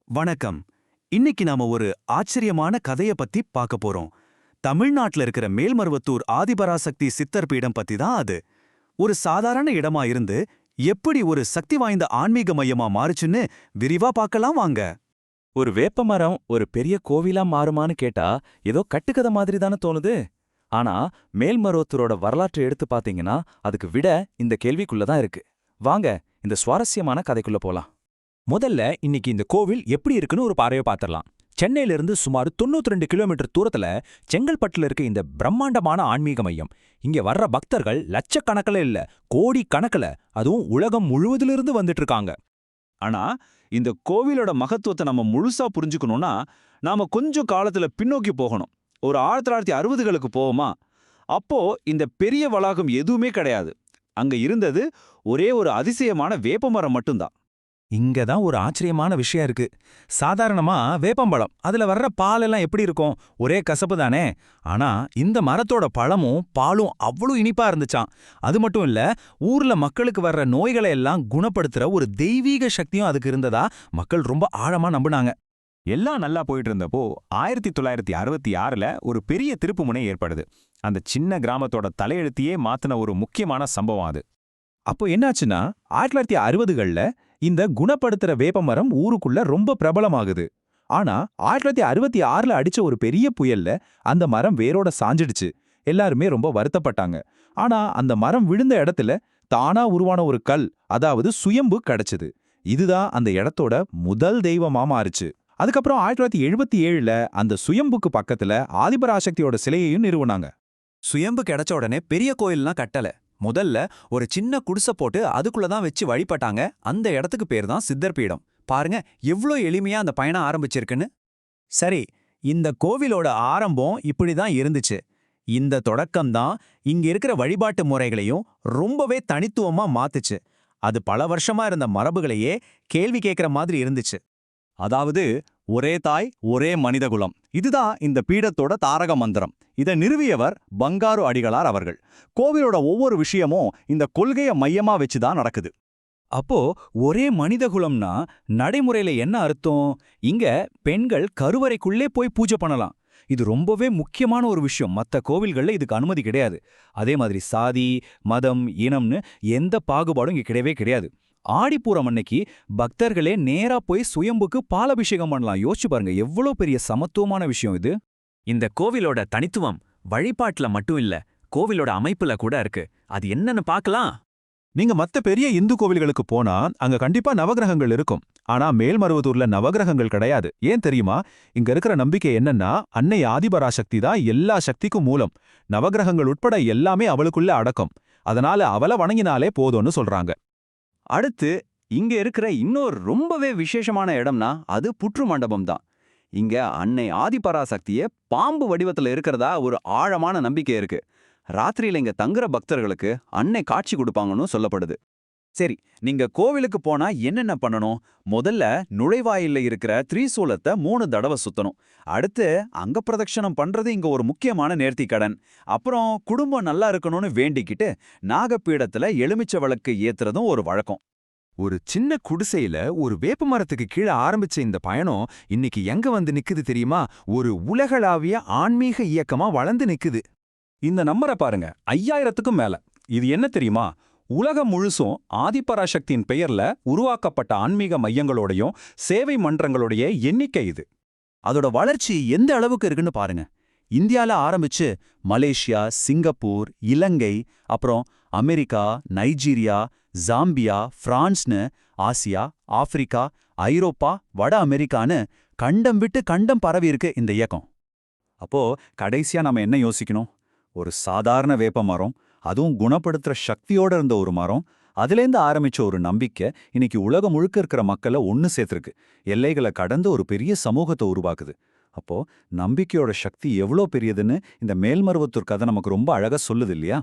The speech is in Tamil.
வணக்கம். இன்னைக்கு நாம ஒரு ஆச்சரியமான கதைய பத்தி பார்க்க போறோம். தமிழ்நாட்டுல இருக்கிற மேல்மருவத்தூர் ஆதிபராசக்தி சித்தர் பீடம் பத்தி தான் அது. ஒரு சாதாரண இடமா இருந்து எப்படி ஒரு சக்தி வாய்ந்த ஆன்மீக மையமா மாறுச்சுன்னு விரிவா பார்க்கலாம் வாங்க. ஒரு வேப்பமரம் ஒரு பெரிய கோவிலா மாறுமான்னு கேட்டா ஏதோ கட்டுக்கதை மாதிரி தானே தோணுது. ஆனா மேல்மருவத்தூரோட வரலாற்றை எடுத்து பாத்தீங்கன்னா அதுக்கு விட இந்த கேள்விக்குள்ள தான் இருக்கு. வாங்க இந்த சுவாரஸ்யமான கதைக்குள்ள போலாம். முதல்ல இன்னைக்கு இந்த கோவில் எப்படி இருக்குன்னு ஒரு பார்வையை பார்த்துடலாம். சென்னையிலிருந்து சுமார் 92 கிலோமீட்டர் தூரத்துல செங்கல்பட்டுல இருக்க இந்த பிரம்மாண்டமான ஆன்மீக மையம். இங்க வர்ற பக்தர்கள் லட்சக்கணக்கில் இல்ல, கோடி கணக்கில், அதுவும் உலகம் முழுவதிலிருந்து வந்துட்டு இருக்காங்க. ஆனா இந்த கோவிலோட மகத்துவத்தை நம்ம முழுசா புரிஞ்சுக்கணும்னா நாம கொஞ்சம் காலத்துல பின்னோக்கி போகணும். ஒரு 1960களுக்கு போவோமா? அப்போ இந்த பெரிய வளாகம் எதுவுமே கிடையாது. அங்க இருந்தது ஒரே ஒரு அதிசயமான வேப்பமரம் மட்டும்தான். இங்க தான் ஒரு ஆச்சரியமான விஷயம் இருக்கு. சாதாரணமா வேப்பம்பழம் அதுல வர்ற பால் எல்லாம் எப்படி இருக்கும்? ஒரே கசப்பு தானே. ஆனா இந்த மரத்தோட பழமும் பாலும் அவ்வளவு இனிப்பா இருந்துச்சாம். அது மட்டும் இல்ல, ஊர்ல மக்களுக்கு வர்ற நோய்களை எல்லாம் குணப்படுத்துற ஒரு தெய்வீக சக்தியும் அதுக்கு இருந்ததா மக்கள் ரொம்ப ஆழமா நம்புனாங்க. எல்லாம் நல்லா போயிட்டு இருந்தப்போ 1966ல ஒரு பெரிய திருப்புமுனை ஏற்படுது. அந்த சின்ன கிராமத்தோட தலையெழுத்தையே மாத்தின ஒரு முக்கியமான சம்பவம் அது. அப்போ என்னாச்சுன்னா 1960கள்ல இந்த குணப்படுத்துற வேப்பமரம் ஊருக்குள்ள ரொம்ப பிரபலமாகுது. ஆனா 1966ல அடிச்ச ஒரு பெரிய புயல்ல அந்த மரம் வேரோட சாஞ்சிடுச்சு. எல்லாருமே ரொம்ப வருத்தப்பட்டாங்க. ஆனா அந்த மரம் விழுந்த இடத்துல தானா உருவான ஒரு கல், அதாவது சுயம்பு கிடைச்சது. இதுதான் அந்த இடத்தோட முதல் தெய்வமா மாறுச்சு. அதுக்கப்புறம் 1977ல அந்த சுயம்புக்கு பக்கத்துல ஆதிபராசக்தியோட சிலையையும் நிறுவனாங்க. சுயம்பு கிடைச்ச உடனே பெரிய கோயில்லாம் கட்டல. முதல்ல ஒரு சின்ன குடிசை போட்டு அதுக்குள்ள தான் வச்சு வழிபட்டாங்க. அந்த இடத்துக்கு பேர் தான் சித்தர் பீடம். பாருங்க எவ்ளோ எளிமையா அந்த பயணம் ஆரம்பிச்சிருக்குன்னு. சரி, இந்த கோவிலோட ஆரம்பம் இப்படிதான் இருந்துச்சு. இந்த தொடக்கம்தான் இங்க இருக்கிற வழிபாட்டு முறைகளையும் ரொம்பவே தனித்துவமா மாத்துச்சு. அது பல வருஷமா இருந்த மரபுகளையே கேள்வி கேட்கிற மாதிரி இருந்துச்சு. அதாவது ஒரே தாய் ஒரே மனிதகுலம், இதுதான் இந்த பீடத்தோட தாரக மந்திரம். இதை நிறுவியவர் பங்காரு அடிகளார் அவர்கள். கோவிலோட ஒவ்வொரு விஷயமும் இந்த கொள்கையை மையமா வச்சுதான் நடக்குது. அப்போ ஒரே மனிதகுலம்னா நடைமுறையில என்ன அர்த்தம்? இங்க பெண்கள் கருவறைக்குள்ளே போய் பூஜை பண்ணலாம். இது ரொம்பவே முக்கியமான ஒரு விஷயம். மற்ற கோவில்கள்ல இதுக்கு அனுமதி கிடையாது. அதே மாதிரி சாதி, மதம், இனம்னு எந்த பாகுபாடும் இங்க கிடையவே கிடையாது. ஆடிப்பூரம் அன்னைக்கு பக்தர்களே நேரா போய் சுயம்புக்கு பாலபிஷேகம் பண்ணலாம். யோசிச்சு பாருங்க, எவ்வளோ பெரிய சமத்துவமான விஷயம் இது. இந்த கோவிலோட தனித்துவம் வழிபாட்டுல மட்டும் இல்ல, கோவிலோட அமைப்புல கூட இருக்கு. அது என்னன்னு பார்க்கலாம். நீங்க மத்த பெரிய இந்து கோவில்களுக்கு போனா அங்க கண்டிப்பா நவகிரகங்கள் இருக்கும். ஆனா மேல்மருவத்தூர்ல நவகிரகங்கள் கிடையாது. ஏன் தெரியுமா? இங்க இருக்கிற நம்பிக்கை என்னன்னா, அன்னை ஆதிபராசக்தி தான் எல்லா சக்திக்கும் மூலம். நவகிரகங்கள் உட்பட எல்லாமே அவளுக்குள்ள அடக்கம். அதனால அவளை வணங்கினாலே போதும்னு சொல்றாங்க. அடுத்து இங்க இருக்கிற இன்னொரு ரொம்பவே விசேஷமான இடம்னா அது புற்று மண்டபம் தான். இங்க அன்னை ஆதிபராசக்தியே பாம்பு வடிவத்துல இருக்கிறதா ஒரு ஆழமான நம்பிக்கை இருக்கு. ராத்திரியில இங்க தங்குற பக்தர்களுக்கு அன்னை காட்சி கொடுப்பாங்கன்னு சொல்லப்படுது. சரி, நீங்க கோவிலுக்கு போனா என்னென்ன பண்ணணும்? முதல்ல நுழைவாயில்ல இருக்கிற திரிசூலத்தை 3 தடவை சுத்தணும். அடுத்து அங்க பிரதட்சணம் பண்றது இங்க ஒரு முக்கியமான நேர்த்தி கடன். அப்புறம் குடும்பம் நல்லா இருக்கணும்னு வேண்டிக்கிட்டு நாகப்பீடத்துல எலுமிச்சை விளக்கு ஏத்துறதும் ஒரு வழக்கம். ஒரு சின்ன குடிசையில ஒரு வேப்ப மரத்துக்கு கீழே ஆரம்பிச்ச இந்த பயணம் இன்னைக்கு எங்க வந்து நிக்குது தெரியுமா? ஒரு உலகளாவிய ஆன்மீக இயக்கமா வளர்ந்து நிக்குது. இந்த நம்பரை பாருங்க, 5000க்கும் மேல. இது என்ன தெரியுமா? உலகம் முழுசும் ஆதிபராசக்தியின் பெயர்ல உருவாக்கப்பட்ட ஆன்மீக மையங்களோடையும் சேவை மன்றங்களுடைய எண்ணிக்கை இது. அதோட வளர்ச்சி எந்த அளவுக்கு இருக்குன்னு பாருங்க. இந்தியால ஆரம்பிச்சு மலேசியா, சிங்கப்பூர், இலங்கை, அப்புறம் அமெரிக்கா, நைஜீரியா, ஜாம்பியா, பிரான்ஸ்னு ஆசியா, ஆப்பிரிக்கா, ஐரோப்பா, வட அமெரிக்கான்னு கண்டம் விட்டு கண்டம் பரவி இருக்கு இந்த இயக்கம். அப்போ கடைசியா நாம என்ன யோசிக்கணும்? ஒரு சாதாரண வேப்ப மரம், அதுவும் குணப்படுத்துற சக்தியோட இருந்த ஒரு மரம், அதுலேருந்து ஆரம்பிச்ச ஒரு நம்பிக்கை இன்னைக்கு உலகம் முழுக்க இருக்கிற மக்களை ஒன்று சேர்த்துருக்கு. எல்லைகளை கடந்து ஒரு பெரிய சமூகத்தை உருவாக்குது. அப்போ நம்பிக்கையோட சக்தி எவ்வளோ பெரியதுன்னு இந்த மேல்மருவத்தூர் கதை நமக்கு ரொம்ப அழகா சொல்லுது இல்லையா?